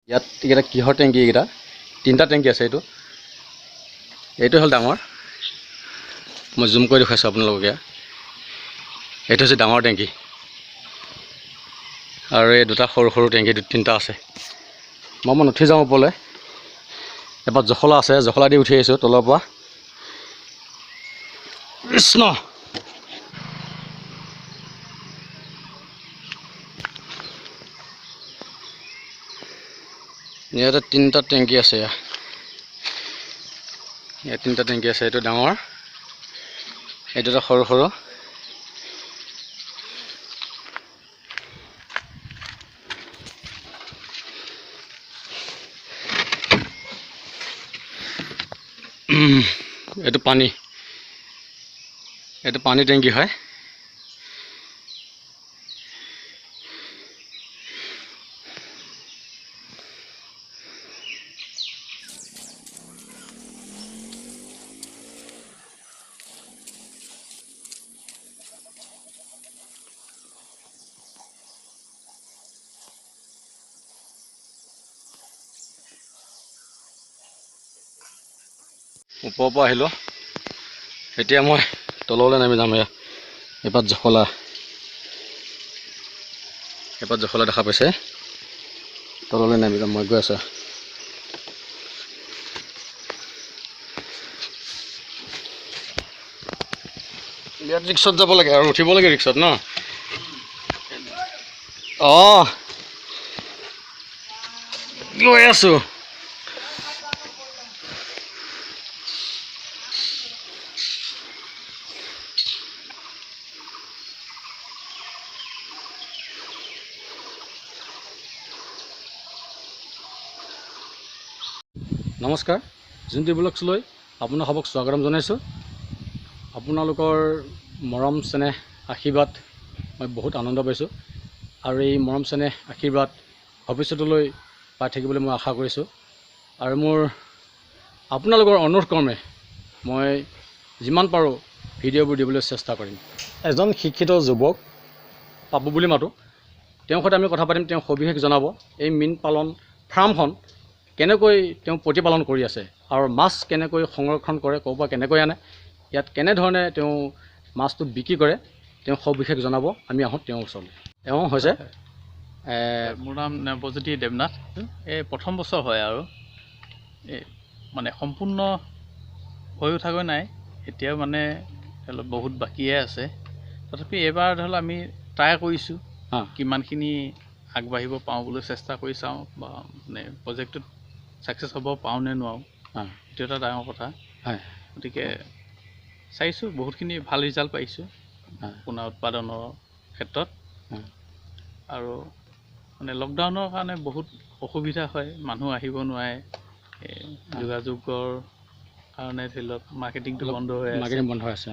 ইয়াত এইকেইটা কিহৰ টেংকি এইকেইটা তিনিটা টেংকি আছে এইটো হ'ল ডাঙৰ মই জুম কৰি দেখাইছোঁ আপোনালোকে এইটো হৈছে ডাঙৰ টেংকি আৰু এই দুটা সৰু সৰু টেংকি তিনিটা আছে মই উঠি যাওঁ ওপৰলৈ এবাৰ জখলা আছে জখলা দি উঠি আহিছোঁ তলৰ পৰা কৃষ্ণ ইয়াতে তিনিটা টেংকি আছে ইয়াত তিনিটা টেংকি আছে এইটো ডাঙৰ এই দুটা সৰু সৰু এইটো পানী টেংকি হয় ওপৰৰ পৰা আহিলোঁ এতিয়া মই তললৈ নামি যাম এপাত জখলা দেখা পাইছে তললৈ নামি যাম মই গৈ আছোঁ ইয়াত ৰিক্সাত যাব লাগে আৰু উঠিব লাগে ৰিক্সাত ন গৈ আছোঁ নমস্কাৰ যোনটি ব্লগছলৈ আপোনালোকক স্বাগতম জনাইছোঁ আপোনালোকৰ মৰম চেনেহ আশীৰ্বাদ মই বহুত আনন্দ পাইছোঁ আৰু এই মৰম চেনেহ আশীৰ্বাদ ভৱিষ্যতলৈ পাই থাকিবলৈ মই আশা কৰিছোঁ আৰু মোৰ আপোনালোকৰ অনুৰোধ ক্ৰমে মই যিমান পাৰোঁ ভিডিঅ'বোৰ দিবলৈ চেষ্টা কৰিম এজন শিক্ষিত যুৱক পাপু বুলি মাতোঁ তেওঁৰ সৈতে আমি কথা পাতিম তেওঁ সবিশেষ জনাব এই মীন পালন ফাৰ্মখন কেনেকৈ তেওঁ প্ৰতিপালন কৰি আছে আৰু মাছ কেনেকৈ সংৰক্ষণ কৰে ক'ৰ পৰা কেনেকৈ আনে ইয়াত কেনেধৰণে তেওঁ মাছটো বিক্ৰী কৰে তেওঁ সবিশেষ জনাব আমি আহোঁ তেওঁৰ ওচৰলৈ তেওঁ হৈছে মোৰ নাম নৱজ্যোতি দেৱনাথ এই প্ৰথম বছৰ হয় আৰু এই মানে সম্পূৰ্ণ হৈ উঠাগৈ নাই এতিয়াও মানে অলপ বহুত বাকীয়ে আছে তথাপি এইবাৰ ধৰি লওক আমি ট্ৰাই কৰিছোঁ কিমানখিনি আগবাঢ়িব পাওঁ বুলি চেষ্টা কৰি চাওঁ বা মানে প্ৰজেক্টটোত ছাকচেছ হ'ব পাওঁ নে নোৱাৰোঁ এইটো এটা ডাঙৰ কথা গতিকে চাইছোঁ বহুতখিনি ভাল ৰিজাল্ট পাইছোঁ পোনা উৎপাদনৰ ক্ষেত্ৰত আৰু মানে লকডাউনৰ কাৰণে বহুত অসুবিধা হয় মানুহ আহিব নোৱাৰে যোগাযোগৰ কাৰণে ধৰি লওক মাৰ্কেটিংটো বন্ধ হৈ আছে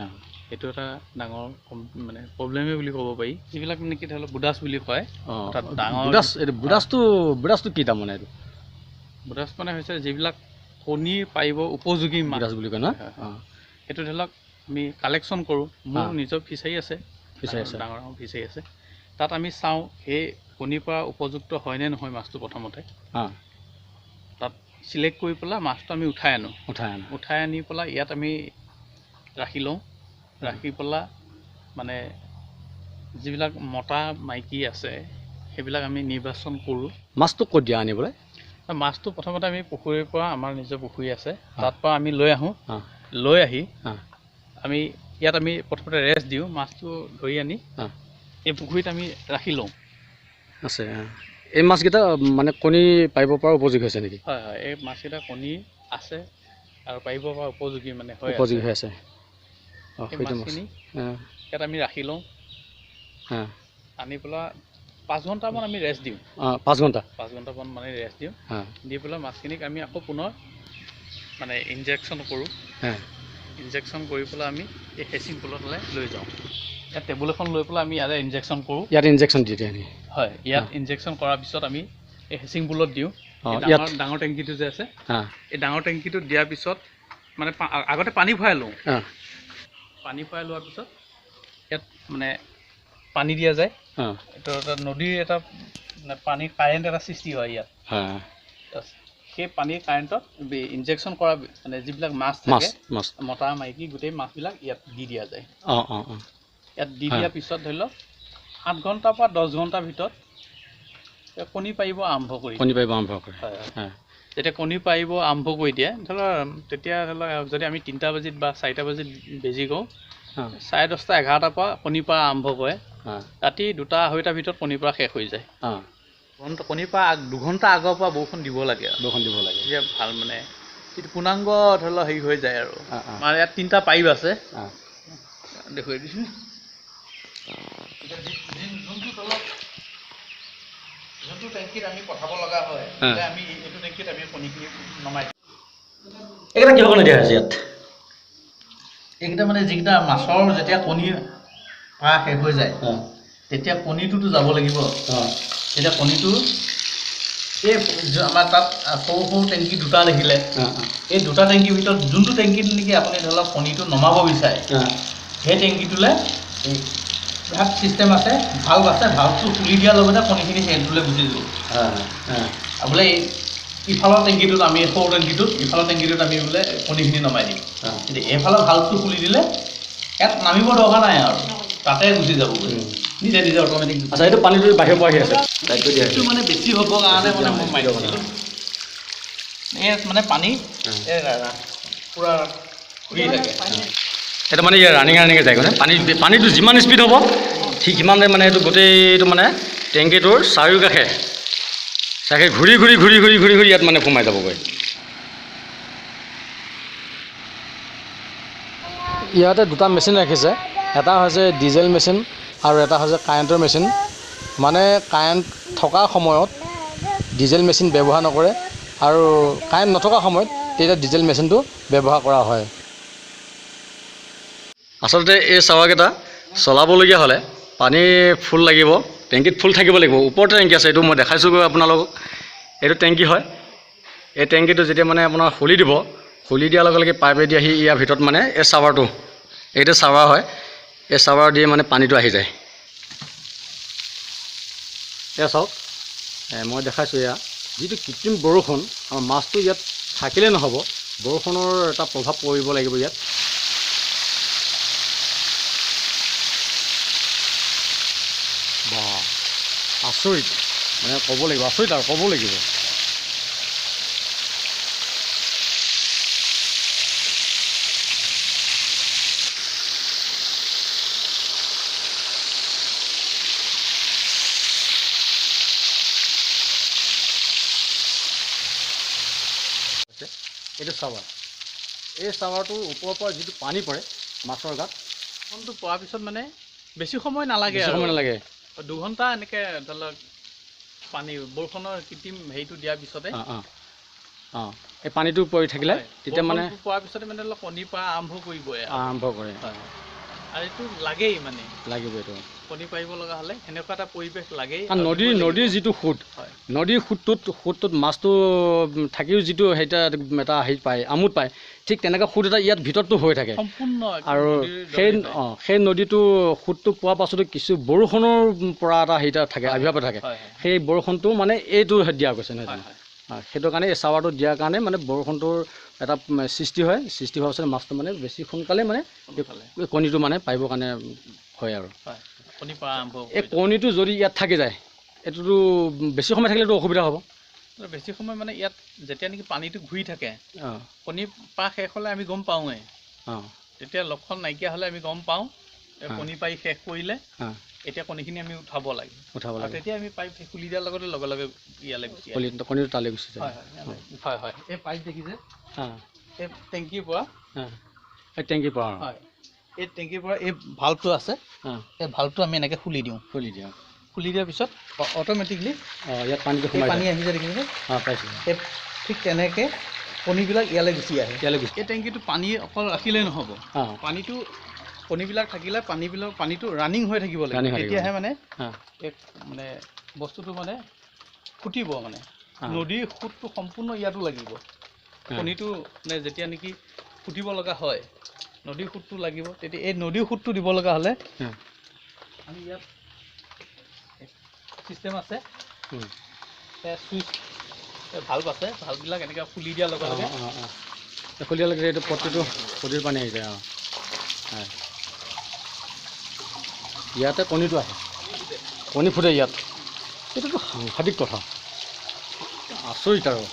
সেইটো এটা ডাঙৰ মানে প্ৰব্লেমেই বুলি ক'ব পাৰি যিবিলাক নেকি ধৰি লওক বুডাছ বুলি কয় তাত ডাঙৰ বুডাছটো কি তাৰমানে এইটো বুডাছ মানে হৈছে যিবিলাক কণী পাৰিব উপযোগী মাছ বুলি কয় ন সেইটো ধৰি লওক আমি কালেকশ্যন কৰোঁ মোৰ নিজৰ ফিচাৰী আছে ডাঙৰ ডাঙৰ ফিচাৰী আছে তাত আমি চাওঁ সেই কণীৰ পৰা উপযুক্ত হয়নে নহয় মাছটো প্ৰথমতে তাত চিলেক্ট কৰি পেলাই মাছটো আমি উঠাই আনি পেলাই ইয়াত আমি ৰাখি লওঁ ৰাখি পেলাই মানে যিবিলাক মতা মাইকী আছে সেইবিলাক আমি নিৰ্বাচন কৰোঁ মাছটো ক'ত দিয়া আনিবলৈ মাছটো প্ৰথমতে আমি পুখুৰীৰ পৰা আমাৰ নিজৰ পুখুৰী আছে তাত পৰা আমি লৈ আহোঁ লৈ আহি আমি ইয়াত আমি প্ৰথমতে ৰেষ্ট দিওঁ মাছটো ধৰি আনি এই পুখুৰীত আমি ৰাখি লওঁ আছে এই মাছকেইটা মানে কণী পাৰিব পৰা উপযোগী হৈছে নেকি হয় এই মাছকেইটা কণী আছে আৰু পাৰিব পৰা উপযোগী মানে উপযোগী হৈ আছে মাছখিনি ইয়াত আমি ৰাখি লওঁ আনি পেলাই 5 ঘণ্টামান আমি ৰেষ্ট দিওঁ 5 ঘণ্টামান মানে ৰেষ্ট দিওঁ দি পেলাই মাছখিনিক আমি আকৌ পুনৰ মানে ইনজেকশ্যন কৰোঁ ইনজেকশ্যন কৰি পেলাই আমি এই হেচিং পুলতলৈ লৈ যাওঁ ইয়াত টেবুল এখন লৈ পেলাই আমি ইয়াতে ইনজেকশ্যন কৰোঁ ইয়াত ইনজেকশ্যন দি দিয়ে হয় ইয়াত ইনজেকশ্যন কৰাৰ পিছত আমি এই হেচিং পুলত দিওঁ ডাঙৰ টেংকিটো যে আছে এই ডাঙৰ টেংকিটো দিয়াৰ পিছত মানে আগতে পানী ভৰাই লওঁ পানী ভৰাই লোৱাৰ পিছত ইয়াত মানে পানী দিয়া যায় এইটো এটা নদীৰ এটা মানে পানীৰ কাৰেণ্ট এটা সৃষ্টি হয় ইয়াত সেই পানীৰ কাৰেণ্টত ইনজেকশ্যন কৰা মানে যিবিলাক মাছ মাছ থাকে মাছ মতা মাইকী গোটেই মাছবিলাক ইয়াত দি দিয়া যায়। অঁ ইয়াত দি দিয়াৰ পিছত ধৰি লওক 8 ঘণ্টাৰ পৰা 10 ঘণ্টাৰ ভিতৰত কণী পাৰিব আৰম্ভ কৰি কণী পাৰিব আৰম্ভ কৰে। হয় হয়। যেতিয়া কণী পাৰিব আৰম্ভ কৰি দিয়ে ধৰি লওক তেতিয়া ধৰি লওক যদি আমি 3টা বাজিত বা 4টা বাজিত বেজি কৰোঁ 10:30 11টাৰ পৰা কণীৰ পৰা আৰম্ভ কৰে ৰাতি 2টা 2:30টাৰ ভিতৰত কণীৰ পৰা শেষ হৈ যায়। কণীৰ পৰা 2 ঘণ্টা আগৰ পৰা বৰষুণ দিব লাগে তেতিয়া ভাল মানে এইটো পূৰ্ণাংগ ধৰি লওক হেৰি হৈ যায় আৰু আমাৰ ইয়াত 3টা পাইপ আছে দেখুৱাই দিছোঁ। যোনটো টেংকিত আমি পঠাব লগা হয় আমি এইটো টেংকিত আমি কণীখিনি নমাই এইকেইটা কিহৰ কাৰণে দিয়া হৈছে ইয়াত? এইকেইটা মানে যিকেইটা মাছৰ যেতিয়া কণী পৰা শেষ হৈ যায় তেতিয়া কণীটোতো যাব লাগিব। তেতিয়া কণীটো এই আমাৰ তাত সৰু সৰু টেংকি 2টা দেখিলে এই 2টা টেংকিৰ ভিতৰত যোনটো টেংকিত নেকি আপুনি ধৰি লওক কণীটো নমাব বিচাৰে সেই টেংকিটোলৈ ভাগ চিষ্টেম আছে, ভাল্ভ আছে, ভাল্ভটো খুলি দিয়াৰ লগতে কণীখিনি সেইটোলৈ গুচি যাব। বোলে ইফালৰ টেংকিটোত আমি সৰু টেংকিটোত ইফালৰ টেংকিটোত আমি বোলে কণীখিনি নমাই দিম। কিন্তু এইফালৰ ভাল্ভটো খুলি দিলে ইয়াত নামিব দৰকাৰ নাই আৰু তাতে গুচি যাব নিজে নিজে অট'মেটিক। আচ্ছা, এইটো পানীটো বাহিৰৰ পৰা আহি আছে এইটো মানে বেছি হ'বৰ কাৰণে মানে মই মাৰি দিছিলোঁ। এই মানে পানী পূৰা ঘূৰি থাকে। সেইটো মানে ৰানিঙে যায় মানে পানীটো যিমান স্পীড হ'ব ঠিক সিমানে মানে এইটো গোটেইটো মানে টেংকিটোৰ চাৰিওকাষে ঘূৰি ইয়াত মানে সোমাই যাবগৈ। ইয়াতে 2টা মেচিন ৰাখিছে, এটা হৈছে ডিজেল মেচিন আৰু এটা হৈছে কাৰেণ্টৰ মেচিন। মানে কাৰেণ্ট থকা সময়ত ডিজেল মেচিন ব্যৱহাৰ নকৰে আৰু কাৰেণ্ট নথকা সময়ত তেতিয়া ডিজেল মেচিনটো ব্যৱহাৰ কৰা হয়। আচলতে এই চাৱাৰকেইটা চলাবলগীয়া হ'লে পানী ফুল লাগিব, টেংকিত ফুল থাকিব লাগিব। ওপৰতে টেংকি আছে, এইটো মই দেখাইছোঁগৈ আপোনালোকক। এইটো টেংকি হয়। এই টেংকিটো যেতিয়া মানে আপোনাৰ খুলি দিব, খুলি দিয়াৰ লগে লগে পাইপেদি আহি ইয়াৰ ভিতৰত মানে এই চাৱাৰটো, এইটো চাৱাৰ হয়, এই চাৱাৰ দিয়ে মানে পানীটো আহি যায়। এয়া চাওক, মই দেখাইছোঁ এয়া যিটো কৃত্ৰিম বৰষুণ, আমাৰ মাছটো ইয়াত থাকিলে নহ'ব, বৰষুণৰ এটা প্ৰভাৱ পৰিব লাগিব ইয়াত। বা আচৰিত, মানে ক'ব লাগিব, আচৰিত আৰু ক'ব লাগিব। এইটো চাৱাৰ, এই চাৱাৰটোৰ ওপৰৰ পৰা যিটো পানী পৰে মাছৰ গাত, ফোনটো পোৱাৰ পিছত মানে বেছি সময় নালাগে, 2 ঘণ্টা এনেকৈ ধৰি লওক পানী বৰষুণৰ কৃত্ৰিম হেৰিটো দিয়াৰ পিছতে এই পানীটো পৰি থাকিলে তেতিয়া মানে পোৱাৰ পিছতে মানে অলপ কণীৰ পৰা আৰম্ভ কৰে। আৰু এইটো লাগেই মানে লাগিব, এইটো কণী পাৰিব লগা হ'লে সেনেকুৱা এটা পৰিৱেশ লাগেই। নদীৰ যিটো সোঁত, নদীৰ সোঁতটোত মাছটো থাকিও যিটো এটা হেৰি পায়, আমোদ পায়, ঠিক তেনেকৈ সোঁত এটা ইয়াত ভিতৰতো হৈ থাকে সম্পূৰ্ণ। আৰু সেই নদীটো সোঁতটো পোৱাৰ পাছতো কিছু বৰষুণৰ পৰা এটা হেৰি থাকে, আবিৰ্ভাৱ থাকে। সেই বৰষুণটো মানে এইটো দিয়া গৈছে নহয়, সেইটো কাৰণে এই চাৱাৰটো দিয়াৰ কাৰণে মানে বৰষুণটোৰ এটা সৃষ্টি হয়। সৃষ্টি হোৱাৰ পাছত মাছটো মানে বেছি সোনকালে মানে কণীটো মানে পাৰিবৰ কাৰণে হয় আৰু এই কণীটো যদি ইয়াত থাকি যায়, এইটোতো বেছি সময় থাকিলেতো অসুবিধা হ'ব। বেছি সময় মানে ইয়াত যেতিয়া নেকি পানীটো ঘূৰি থাকে, কণী পৰা শেষ হ'লে আমি গম পাওঁৱেই। তেতিয়া লক্ষণ নাইকিয়া হ'লে আমি গম পাওঁ কণী পাৰি শেষ কৰিলে এতিয়া কণীখিনি আমি উঠাব লাগে। তেতিয়া আমি পাইপ খুলি দিয়াৰ লগতে লগে লগে ইয়ালৈ গুচি আহে, কণীটো তালৈ গুচি যায়। হয়, এই পাইপ দেখিছে, এই টেংকিৰ পৰা এই টেংকিৰ পৰা এই ভাল্ভটো আছে, এই ভাল্ভটো আমি এনেকৈ খুলি দিয়াৰ পিছত অট'মেটিকলি ইয়াত পানীটো পানী আহি যায়, দেখিছে পাইছোঁ। ঠিক তেনেকৈ কণীবিলাক ইয়ালৈ গুচি আহে। এই টেংকিটো পানী অকল ৰাখিলেই নহ'ব, পানীটো কণীবিলাক থাকিলে পানীটো ৰানিং হৈ থাকিব লাগিব, তেতিয়াহে মানে মানে বস্তুটো মানে ফুটিব। মানে নদীৰ সোঁতটো সম্পূৰ্ণ ইয়াতো লাগিব। কণীটো মানে যেতিয়া নেকি ফুটিব লগা হয়, নদীৰ সোঁতটো লাগিব। তেতিয়া এই নদীৰ সোঁতটো দিব লগা হ'লে আমি ইয়াত চিষ্টেম আছে, চুইচ ভাল্ব আছে, ভাল্ববিলাক এনেকৈ খুলি দিয়াৰ লগে লগে খুলি দিয়াৰ লগে এইটো প্ৰতিটো পানী আহি যায়। হয়, ইয়াতে কণীটো আহে, কণী ফুটে ইয়াত। এইটোতো সাংঘাতিক কথা, আচৰিত আৰু।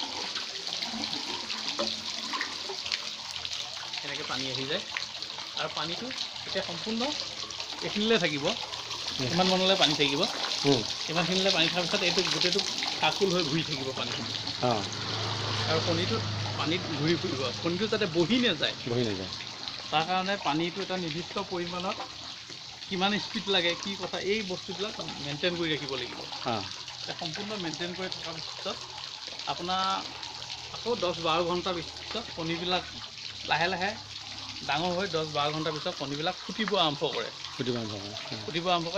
এনেকৈ পানী আহি যায় আৰু পানীটো এতিয়া সম্পূৰ্ণ এইখিনিলৈ থাকিব। কিমান মানলৈ পানী থাকিব, ইমানখিনিলৈ পানী থকাৰ পিছত এইটো গোটেইটো কাকুল হৈ ঘূৰি থাকিব পানীখিনি। আৰু কণীটো পানীত ঘূৰি ফুৰিব, কণীটো যাতে বহি নাযায় তাৰ কাৰণে পানীটো এটা নিৰ্দিষ্ট পৰিমাণত কিমান স্পীড লাগে, কি কথা, এই বস্তুবিলাক মেইনটেইন কৰি ৰাখিব লাগিব। সম্পূৰ্ণ মেইনটেইন কৰি থকাৰ পিছত আপোনাৰ আকৌ 10-12 ঘণ্টাৰ পিছত কণীবিলাক লাহে লাহে ডাঙৰ হৈ 10-12 ঘণ্টাৰ পিছত কণীবিলাক ফুটিব আৰম্ভ কৰে।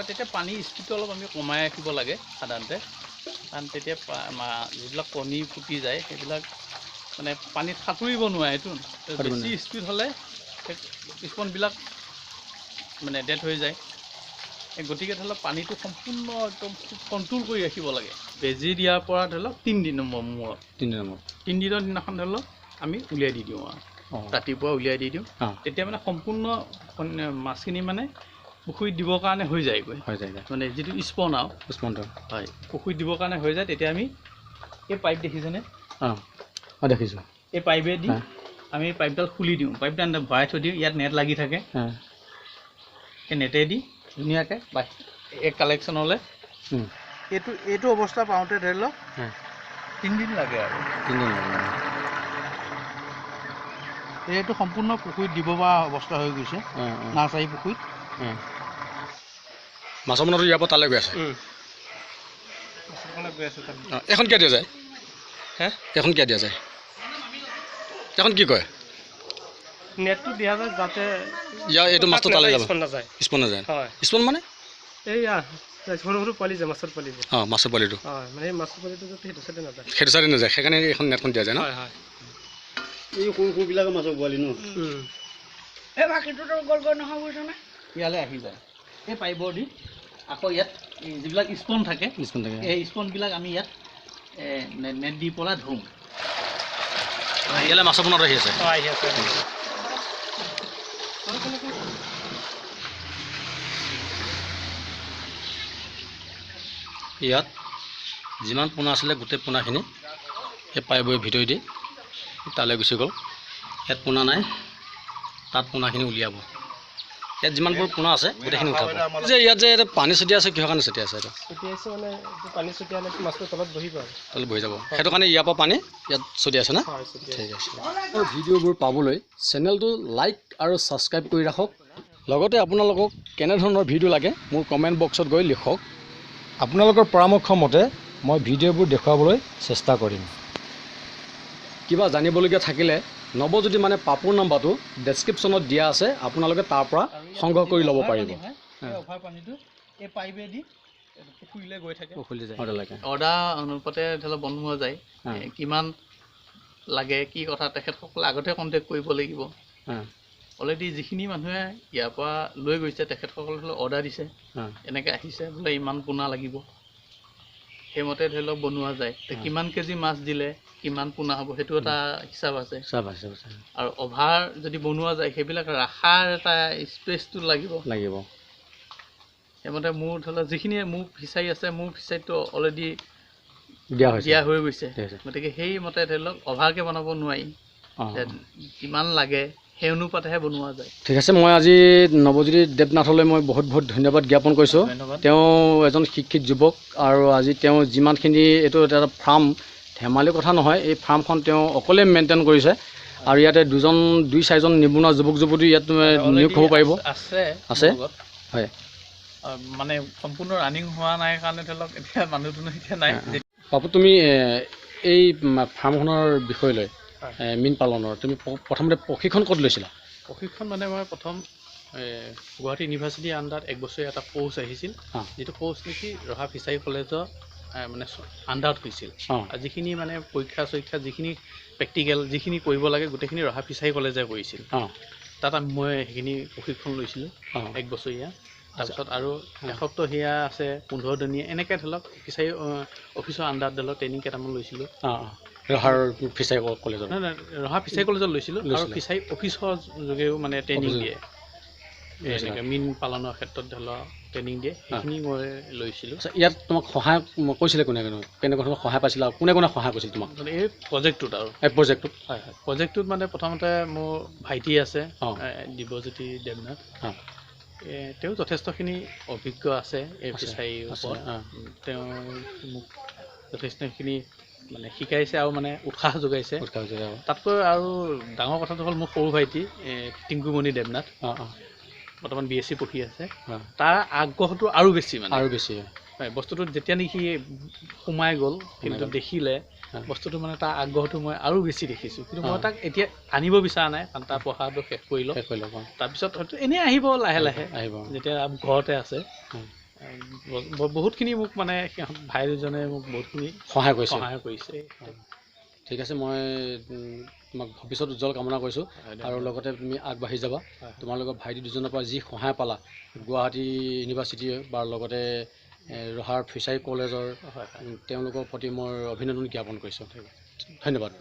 তেতিয়া পানীৰ স্পীডটো অলপ আমি কমাই ৰাখিব লাগে সাধাৰণতে, কাৰণ তেতিয়া যিবিলাক কণী ফুটি যায় সেইবিলাক মানে পানীত সাঁতুৰিব নোৱাৰেতো। বেছি স্পীড হ'লে স্পনবিলাক মানে ডেড হৈ যায়। গতিকে ধৰি লওক পানীটো সম্পূৰ্ণ একদম কণ্ট্ৰল কৰি ৰাখিব লাগে। বেজী দিয়াৰ পৰা ধৰি লওক 3 দিনৰ মূৰত, 3 দিনৰ দিনাখন ধৰি লওক আমি উলিয়াই দি দিওঁ আৰু ৰাতিপুৱা উলিয়াই দি দিওঁ। তেতিয়া মানে সম্পূৰ্ণ মাছখিনি মানে পুখুৰীত দিবৰ কাৰণে হৈ যায়গৈ, মানে যিটো স্পন আৰু স্পনটো হয় পুখুৰীত দিবৰ কাৰণে হৈ যায়। তেতিয়া আমি এই পাইপ দেখিছেনে? দেখিছোঁ। এই পাইপেদি আমি পাইপডাল খুলি দিওঁ, পাইপডাল ভৰাই থৈ দিওঁ। ইয়াত নেট লাগি থাকে, এই নেটেদি ধুনীয়াকৈ এই কালেকশ্যনলৈ এইটো অৱস্থা পাওঁতে ধৰি লওক 3 দিন লাগে আৰু। এইটো সম্পূৰ্ণ পুখুৰীত দিব পৰা অৱস্থা হৈ গৈছে, নাৰ্চাৰী পুখুৰীত। মাছৰ মনতো ইয়াৰ পৰা তালৈ গৈ আছে। এখন কিয় দিয়া যায়? এখন কিয় দিয়া যায়? এখন কি কয়? নেটটো দিয়া যায় যাতে এইটো মাছটো তালৈ যাব, স্পন নাযায়। স্পন মানে এইয়া সৰু সৰু পোৱালি যে মাছৰ পোৱালি যে, মাছৰ পোৱালিটো, মানে মাছৰ পোৱালিটো যাতে সেইটো চাইডে নাযায়, সেইকাৰণে এখন নেটখন দিয়া যায় ন। এই সৰুবিলাকে মাছৰ পোৱালি ন, এই বাকীটোতো গ'ল গৈ নহয় বুজিছনে? ইয়ালৈ আহি যায় এই পাইপৰ দি। আকৌ ইয়াত যিবিলাক স্পন থাকে এই স্পনবিলাক আমি ইয়াত নেট দি পেলাই ধৰোঁ। ইয়ালৈ মাছৰ পোনাত আহি আছে। ইয়াত যিমান পোনা আছিলে গোটেই পোনাখিনি এই পাইপৰ ভিতৰেদি তালৈ গুচি গ'ল। ইয়াত পোনা নাই, তাত পোনাখিনি উলিয়াব। ইয়াত যিমানবোৰ পোনা আছে গোটেইখিনি উঠাব। যে ইয়াত যে পানী ছটিয়াই আছে, কিহৰ কাৰণে ছটিয়াই আছে? এইটো ছটিয়াইছে মানে পানী ছটিয়ালে মাছটো তলত বহিব আৰু তলত বহি যাব, সেইটো কাৰণে ইয়াৰ পৰা পানী ইয়াত ছটিয়াই আছে না। ঠিক আছে। আৰু ভিডিঅ'বোৰ পাবলৈ চেনেলটো লাইক আৰু ছাবস্ক্ৰাইব কৰি ৰাখক। লগতে আপোনালোকক কেনেধৰণৰ ভিডিঅ' লাগে মোৰ কমেণ্ট বক্সত গৈ লিখক। আপোনালোকৰ পৰামৰ্শ মতে মই ভিডিঅ'বোৰ দেখুৱাবলৈ চেষ্টা কৰিম। কিবা জানিবলগীয়া থাকিলে নৱজ্যোতি মানে পাপুৰ নাম্বাৰটো ডেছক্ৰিপশ্যনত দিয়া আছে, আপোনালোকে তাৰ পৰা সংগ্ৰহ কৰি ল'ব পাৰিব। অভাৰ পানীটো এই পাইপেদি পুখুৰীলৈ গৈ থাকে, অৰ্ডাৰ অনুপাতে ধৰি লওক বনোৱা যায়। কিমান লাগে কি কথা তেখেতসকলে আগতে কণ্টেক্ট কৰিব লাগিব। অলৰেডি যিখিনি মানুহে ইয়াৰ পৰা লৈ গৈছে তেখেতসকলে ধৰি লওক অৰ্ডাৰ দিছে, এনেকৈ আহিছে বোলে ইমান পোনা লাগিব, সেইমতে ধৰি লওক বনোৱা যায়। কিমান কেজি মাছ দিলে কিমান পোনা হ'ব সেইটো এটা হিচাপ আছে। আৰু অভাৰ যদি বনোৱা যায় সেইবিলাক ৰাখাৰ এটা স্পেচটো লাগিব। সেইমতে মোৰ ধৰি লওক যিখিনি মোৰ ফিচাৰী আছে, মোৰ ফিচাৰীটো অলৰেডি দিয়া হৈ গৈছে। গতিকে সেইমতে ধৰি লওক অভাৰকৈ বনাব নোৱাৰি, কিমান লাগে সেই অনুপাতেহে বনোৱা যায়। ঠিক আছে, মই আজি নৱজ্যোতি দেৱনাথলৈ মই বহুত বহুত ধন্যবাদ জ্ঞাপন কৰিছোঁ। তেওঁ এজন শিক্ষিত যুৱক আৰু আজি তেওঁ যিমানখিনি এইটো এটা ফাৰ্ম ধেমালি কথা নহয়, এই ফাৰ্মখন তেওঁ অকলে মেইনটেইন কৰিছে। আৰু ইয়াতে 2-4জন নিবনুৱা যুৱক যুৱতী ইয়াত নিয়োগ হ'ব পাৰিব। আছে হয়, মানে সম্পূৰ্ণ ৰানিং হোৱা নাই কাৰণে ধৰি লওক এতিয়া মানুহটো এতিয়া নাই। পাপু, তুমি এই ফাৰ্মখনৰ বিষয় লৈ মীন পালনৰ তুমি প্ৰথমতে প্ৰশিক্ষণ ক'ত লৈছিলা? প্ৰশিক্ষণ মানে মই প্ৰথম গুৱাহাটী ইউনিভাৰ্চিটিৰ আণ্ডাৰত 1 বছৰীয়া এটা কোৰ্চ আহিছিল, যিটো কোৰ্চ নেকি ৰহা ফিচাৰী কলেজৰ মানে আণ্ডাৰত হৈছিল। যিখিনি মানে পৰীক্ষা যিখিনি প্ৰেক্টিকেল যিখিনি কৰিব লাগে গোটেইখিনি ৰহা ফিচাৰী কলেজে কৰিছিল। তাত মই সেইখিনি প্ৰশিক্ষণ লৈছিলোঁ 1 বছৰীয়া। তাৰপিছত আৰু এসপ্তাহীয়া আছে 15 দিনীয়া এনেকৈ ধৰি লওক ফিচাৰী অফিচৰ আণ্ডাৰত ধৰি লওক ট্ৰেইনিং কেইটামান লৈছিলোঁ। ৰহাৰ ফিচাৰী কলেজত নহয় নহয়, ৰহা ফিচাৰী কলেজত লৈছিলোঁ আৰু ফিচাৰী অফিচৰ যোগেও মানে ট্ৰেইনিং দিয়ে। এনেকৈ মীন পালনৰ ক্ষেত্ৰত ধৰি লওক ট্ৰেইনিং দিয়ে, সেইখিনি মই লৈছিলোঁ। ইয়াত তোমাক সহায় কৰিছিলে কোনে কেনেকুৱা ধৰণৰ সহায় পাইছিলা আৰু কোনে কোনে সহায় কৰিছিল তোমাক এই প্ৰজেক্টটোত আৰু এই প্ৰজেক্টটোত? হয় হয়, প্ৰজেক্টটোত মানে প্ৰথমতে মোৰ ভাইটি আছে দিব্যজ্যোতি দেৱনাথ। তেওঁ যথেষ্টখিনি অভিজ্ঞ আছে এই ফিচাৰীৰ ওপৰত। তেওঁ মোক যথেষ্টখিনি মানে শিকাইছে আৰু মানে উৎসাহ যোগাইছে। তাতকৈ আৰু ডাঙৰ কথাটো হ'ল মোৰ সৰু ভাইটি টিংকুমণি দেৱনাথ, বৰ্তমান BSc পঢ়ি আছে। তাৰ আগ্ৰহটো আৰু বেছি মানে আৰু বেছি হয়। বস্তুটোত যেতিয়া নেকি সোমাই গ'ল কিন্তু দেখিলে বস্তুটো মানে তাৰ আগ্ৰহটো মই আৰু বেছি দেখিছোঁ। কিন্তু মই তাক এতিয়া আনিব বিচৰা নাই, কাৰণ তাৰ পঢ়াটো শেষ কৰি লওঁ। তাৰপিছত হয়তো এনেই আহিব লাহে লাহে যেতিয়া ঘৰতে আছে। বহুতখিনি মোক মানে সিহঁত ভাই দুজনে মোক বহুতখিনি সহায় কৰিছে। ঠিক আছে, মই তোমাক ভৱিষ্যত উজ্জ্বল কামনা কৰিছোঁ আৰু লগতে তুমি আগবাঢ়ি যাবা। তোমালোকৰ ভাইটি দুজনৰ পৰা যি সহায় পালা গুৱাহাটী ইউনিভাৰ্চিটি বা লগতে ৰহাৰ ফিচাৰী কলেজৰ, তেওঁলোকৰ প্ৰতি মই অভিনন্দন জ্ঞাপন কৰিছোঁ। ধন্যবাদ।